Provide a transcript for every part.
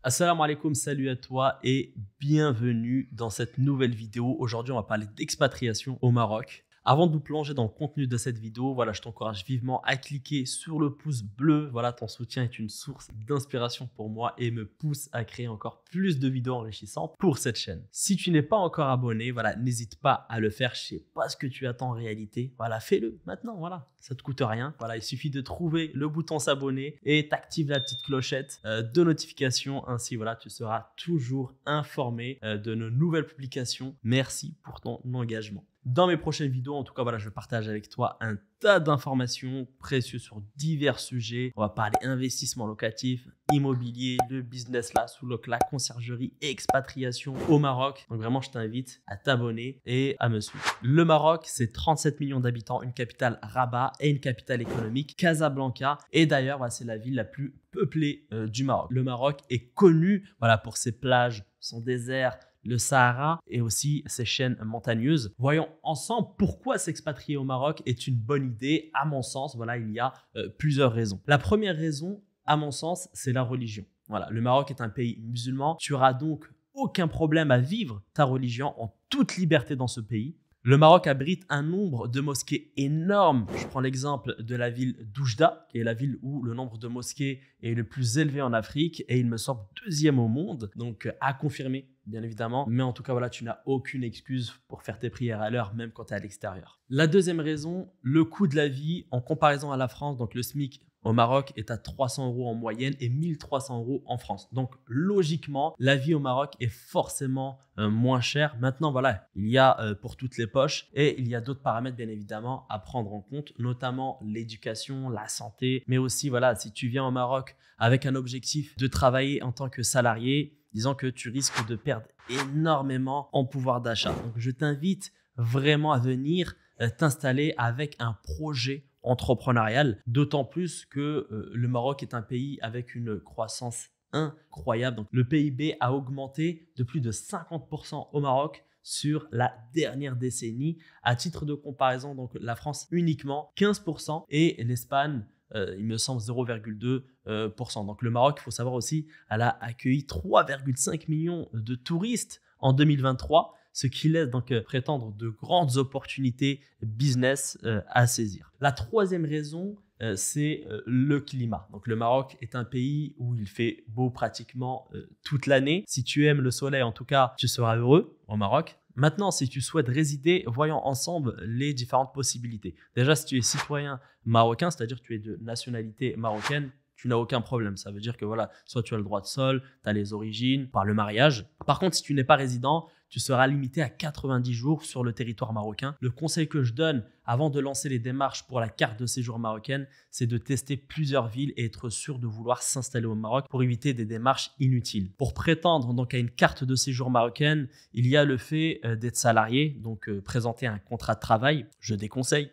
Assalamu alaikum, salut à toi et bienvenue dans cette nouvelle vidéo. Aujourd'hui, on va parler d'expatriation au Maroc. Avant de nous plonger dans le contenu de cette vidéo, voilà, je t'encourage vivement à cliquer sur le pouce bleu. Voilà, ton soutien est une source d'inspiration pour moi et me pousse à créer encore plus de vidéos enrichissantes pour cette chaîne. Si tu n'es pas encore abonné, voilà, n'hésite pas à le faire. Je sais pas ce que tu attends en réalité. Voilà, fais-le maintenant. Voilà, ça te coûte rien. Voilà, il suffit de trouver le bouton s'abonner et t'actives la petite clochette de notification. Ainsi, voilà, tu seras toujours informé de nos nouvelles publications. Merci pour ton engagement. Dans mes prochaines vidéos, en tout cas, voilà, je partage avec toi un tas d'informations précieuses sur divers sujets. On va parler investissement locatif, immobilier, le business là, sous la conciergerie et expatriation au Maroc. Donc vraiment, je t'invite à t'abonner et à me suivre. Le Maroc, c'est 37 millions d'habitants, une capitale Rabat et une capitale économique Casablanca. Et d'ailleurs, voilà, c'est la ville la plus peuplée du Maroc. Le Maroc est connu, voilà, pour ses plages, son désert, le Sahara et aussi ses chaînes montagneuses. Voyons ensemble pourquoi s'expatrier au Maroc est une bonne idée. À mon sens, voilà, il y a plusieurs raisons. La première raison, à mon sens, c'est la religion. Voilà, le Maroc est un pays musulman. Tu auras donc aucun problème à vivre ta religion en toute liberté dans ce pays. Le Maroc abrite un nombre de mosquées énorme. Je prends l'exemple de la ville d'Oujda, qui est la ville où le nombre de mosquées est le plus élevé en Afrique et il me semble deuxième au monde. Donc à confirmer, bien évidemment. Mais en tout cas, voilà, tu n'as aucune excuse pour faire tes prières à l'heure, même quand tu es à l'extérieur. La deuxième raison, le coût de la vie en comparaison à la France, donc le SMIC au Maroc est à 300 € en moyenne et 1300 € en France. Donc, logiquement, la vie au Maroc est forcément moins chère. Maintenant, voilà, il y a pour toutes les poches et il y a d'autres paramètres, bien évidemment, à prendre en compte, notamment l'éducation, la santé, mais aussi, voilà, si tu viens au Maroc avec un objectif de travailler en tant que salarié, disons que tu risques de perdre énormément en pouvoir d'achat. Donc, je t'invite vraiment à venir t'installer avec un projet entrepreneurial, d'autant plus que le Maroc est un pays avec une croissance incroyable. Donc, le PIB a augmenté de plus de 50% au Maroc sur la dernière décennie. À titre de comparaison, donc la France uniquement 15% et l'Espagne, il me semble 0,2%. Donc le Maroc, il faut savoir aussi, elle a accueilli 3,5 millions de touristes en 2023. Ce qui laisse donc prétendre de grandes opportunités business à saisir. La troisième raison, c'est le climat. Donc le Maroc est un pays où il fait beau pratiquement toute l'année. Si tu aimes le soleil, en tout cas, tu seras heureux au Maroc. Maintenant, si tu souhaites résider, voyons ensemble les différentes possibilités. Déjà, si tu es citoyen marocain, c'est-à-dire que tu es de nationalité marocaine, tu n'as aucun problème. Ça veut dire que voilà, soit tu as le droit de sol, tu as les origines, par le mariage. Par contre, si tu n'es pas résident, tu seras limité à 90 jours sur le territoire marocain. Le conseil que je donne avant de lancer les démarches pour la carte de séjour marocaine, c'est de tester plusieurs villes et être sûr de vouloir s'installer au Maroc pour éviter des démarches inutiles. Pour prétendre donc à une carte de séjour marocaine, il y a le fait d'être salarié, donc présenter un contrat de travail, je déconseille.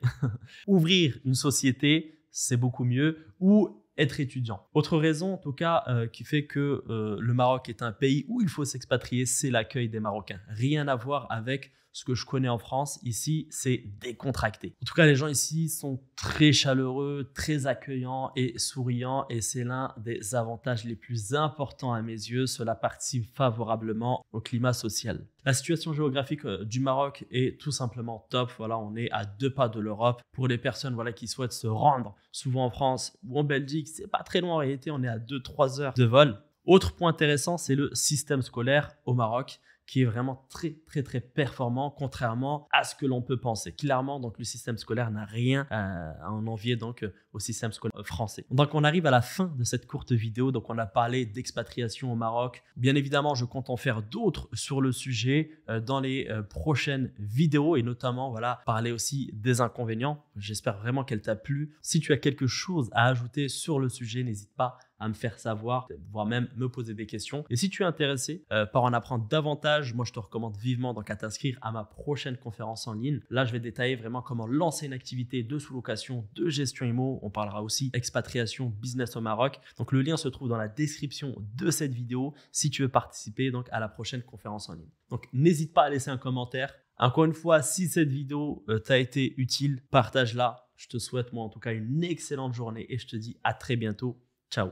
Ouvrir une société, c'est beaucoup mieux, ou être étudiant. Autre raison, en tout cas, qui fait que le Maroc est un pays où il faut s'expatrier, c'est l'accueil des Marocains. Rien à voir avec ce que je connais en France. Ici, c'est décontracté. En tout cas, les gens ici sont très chaleureux, très accueillants et souriants. Et c'est l'un des avantages les plus importants à mes yeux. Cela participe favorablement au climat social. La situation géographique du Maroc est tout simplement top. Voilà, on est à 2 pas de l'Europe. Pour les personnes voilà, qui souhaitent se rendre souvent en France ou en Belgique, c'est pas très loin en réalité. On est à 2-3 heures de vol. Autre point intéressant, c'est le système scolaire au Maroc, qui est vraiment très performant, contrairement à ce que l'on peut penser. Clairement, donc le système scolaire n'a rien à en envier donc au système scolaire français. Donc on arrive à la fin de cette courte vidéo. Donc on a parlé d'expatriation au Maroc. Bien évidemment, je compte en faire d'autres sur le sujet dans les prochaines vidéos et notamment voilà parler aussi des inconvénients. J'espère vraiment qu'elle t'a plu. Si tu as quelque chose à ajouter sur le sujet, n'hésite pas à me faire savoir, voire même me poser des questions. Et si tu es intéressé par en apprendre davantage, moi je te recommande vivement donc à t'inscrire à ma prochaine conférence en ligne. Là, je vais détailler vraiment comment lancer une activité de sous-location, de gestion IMO. On parlera aussi expatriation, business au Maroc. Donc le lien se trouve dans la description de cette vidéo si tu veux participer donc à la prochaine conférence en ligne. Donc n'hésite pas à laisser un commentaire. Encore une fois, si cette vidéo t'a été utile, partage-la. Je te souhaite moi en tout cas une excellente journée et je te dis à très bientôt. Ciao.